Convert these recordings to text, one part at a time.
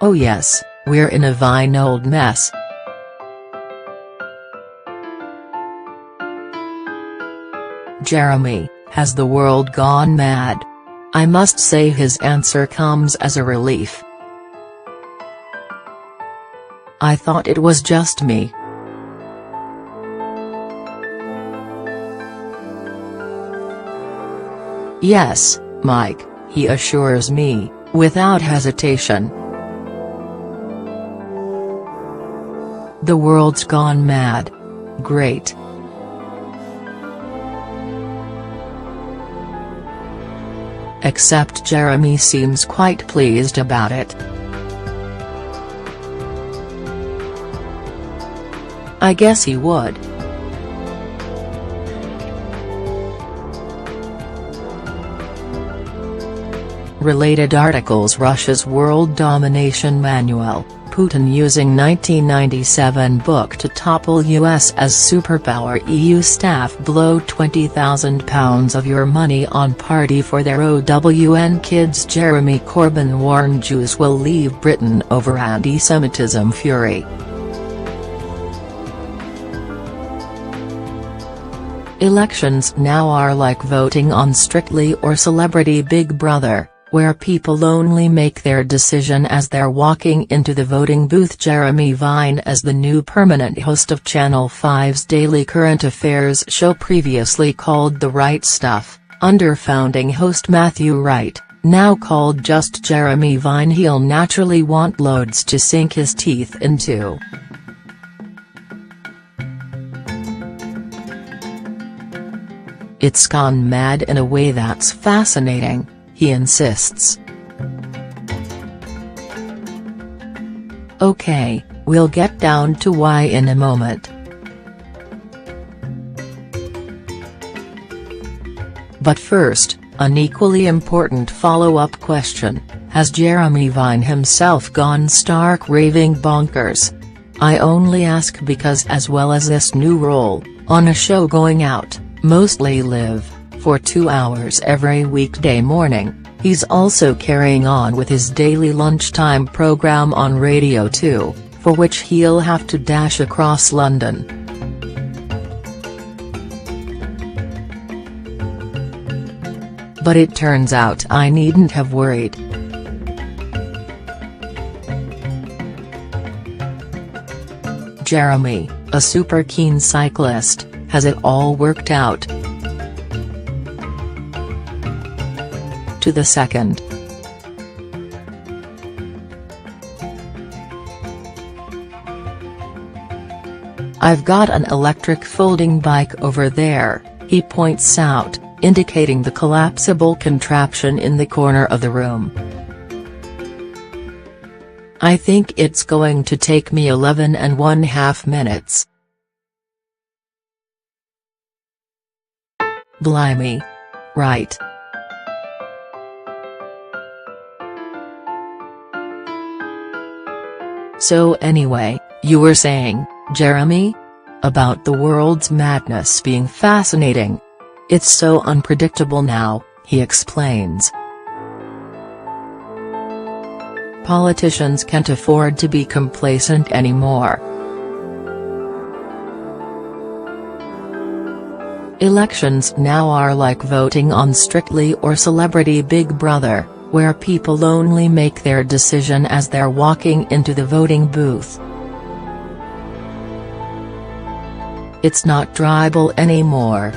Oh yes, we're in a fine old mess. Jeremy, has the world gone mad? I must say his answer comes as a relief. I thought it was just me. Yes, Mike, he assures me, without hesitation. The world's gone mad. Great. Except Jeremy seems quite pleased about it. I guess he would. Related articles: Russia's World Domination Manual, Putin using 1997 book to topple US as superpower. EU staff blow £20,000 of your money on party for their OWN kids. Jeremy Corbyn warned Jews will leave Britain over anti-Semitism fury. Elections now are like voting on Strictly or Celebrity Big Brother, where people only make their decision as they're walking into the voting booth. Jeremy Vine as the new permanent host of Channel 5's daily current affairs show, previously called The Right Stuff, under founding host Matthew Wright, now called just Jeremy Vine. He'll naturally want loads to sink his teeth into. It's gone mad in a way that's fascinating, he insists. Okay, we'll get down to why in a moment. But first, an equally important follow-up question: has Jeremy Vine himself gone stark raving bonkers? I only ask because, as well as this new role, on a show going out, mostly live, for 2 hours every weekday morning, he's also carrying on with his daily lunchtime program on Radio 2, for which he'll have to dash across London. But it turns out I needn't have worried. Jeremy, a super keen cyclist, has it all worked out. To the second. I've got an electric folding bike over there, he points out, indicating the collapsible contraption in the corner of the room. I think it's going to take me 11½ minutes. Blimey. Right. So anyway, you were saying, Jeremy? About the world's madness being fascinating. It's so unpredictable now, he explains. Politicians can't afford to be complacent anymore. Elections now are like voting on Strictly or Celebrity Big Brother, where people only make their decision as they're walking into the voting booth. It's not tribal anymore.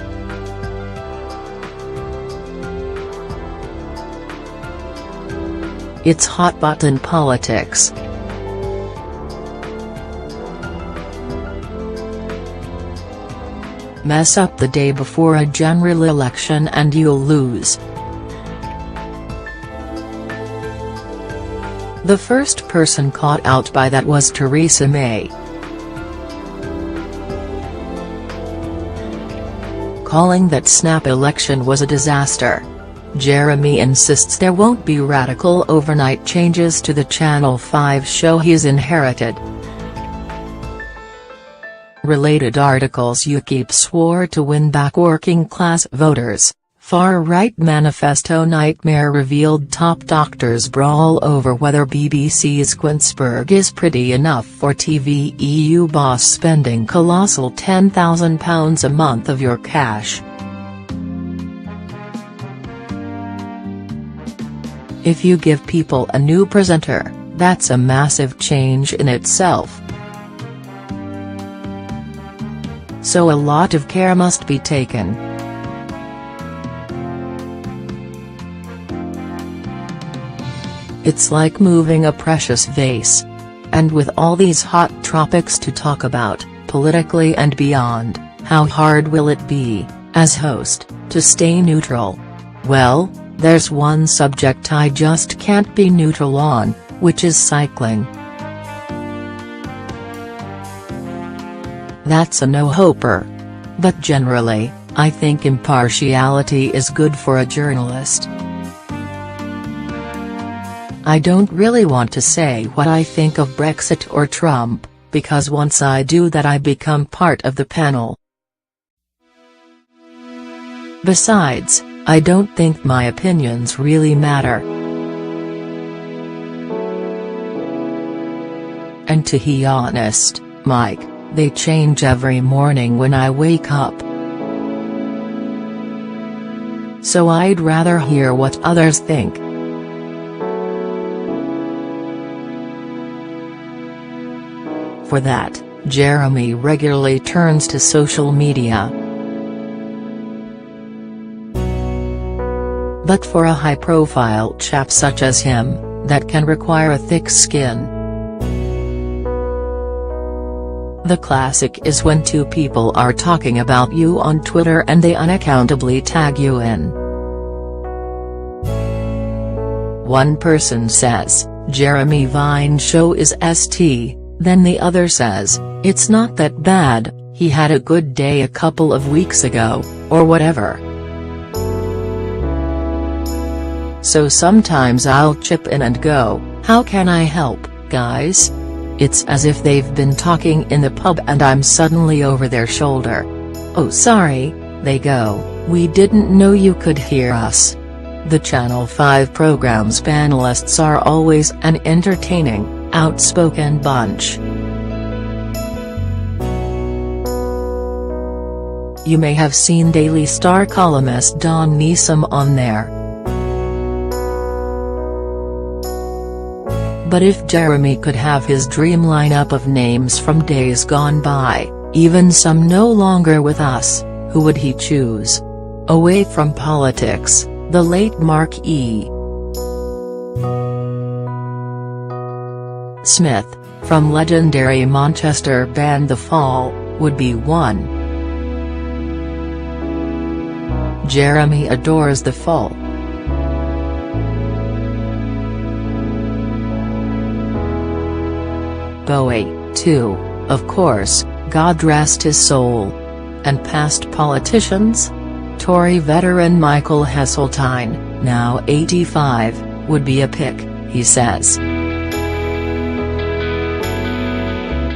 It's hot-button politics. Mess up the day before a general election and you'll lose. The first person caught out by that was Theresa May. Calling that snap election was a disaster. Jeremy insists there won't be radical overnight changes to the Channel 5 show he's inherited. Related articles: UKIP swore to win back working-class voters, Far-right manifesto nightmare revealed top doctors brawl over whether BBC's Quinsberg is pretty enough for TV. EU boss spending colossal £10,000 a month of your cash. If you give people a new presenter, that's a massive change in itself. So a lot of care must be taken. It's like moving a precious vase. And with all these hot topics to talk about, politically and beyond, how hard will it be, as host, to stay neutral? Well, there's one subject I just can't be neutral on, which is cycling. That's a no-hoper. But generally, I think impartiality is good for a journalist. I don't really want to say what I think of Brexit or Trump, because once I do that I become part of the panel. Besides, I don't think my opinions really matter. And to be honest, Mike, they change every morning when I wake up. So I'd rather hear what others think. For that, Jeremy regularly turns to social media. But for a high-profile chap such as him, that can require a thick skin. The classic is when two people are talking about you on Twitter and they unaccountably tag you in. One person says, "Jeremy Vine show is ST." Then the other says, "It's not that bad, he had a good day a couple of weeks ago," or whatever. So sometimes I'll chip in and go, "How can I help, guys?" It's as if they've been talking in the pub and I'm suddenly over their shoulder. "Oh sorry," they go, "we didn't know you could hear us." The Channel 5 program's panelists are always an entertaining, outspoken bunch. You may have seen Daily Star columnist Don Neeson on there. But if Jeremy could have his dream lineup of names from days gone by, even some no longer with us, who would he choose? Away from politics, the late Mark E. Smith, from legendary Manchester band The Fall, would be one. Jeremy adores The Fall. Bowie, too, of course, God rest his soul. And past politicians? Tory veteran Michael Heseltine, now 85, would be a pick, he says.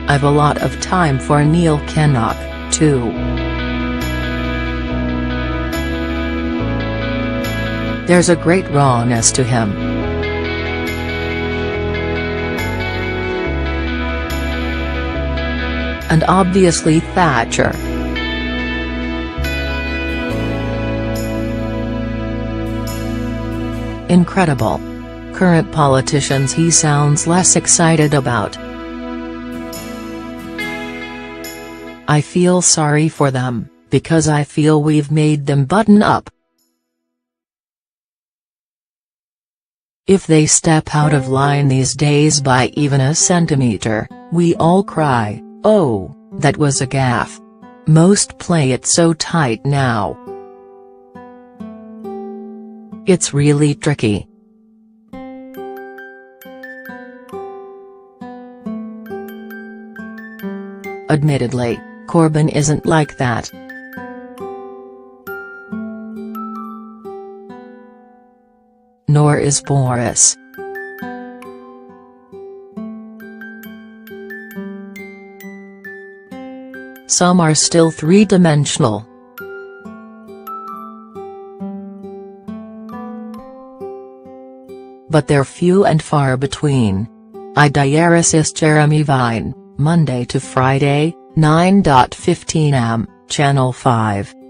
I've a lot of time for Neil Kinnock, too. There's a great rawness to him. And obviously Thatcher. Incredible. Current politicians he sounds less excited about. I feel sorry for them, because I feel we've made them button up. If they step out of line these days by even a centimeter, we all cry, "Oh, that was a gaffe." Most play it so tight now. It's really tricky. Admittedly, Corbyn isn't like that. Nor is Boris. Some are still three-dimensional. but they're few and far between. I diarist Jeremy Vine, Monday to Friday, 9:15 am, Channel 5.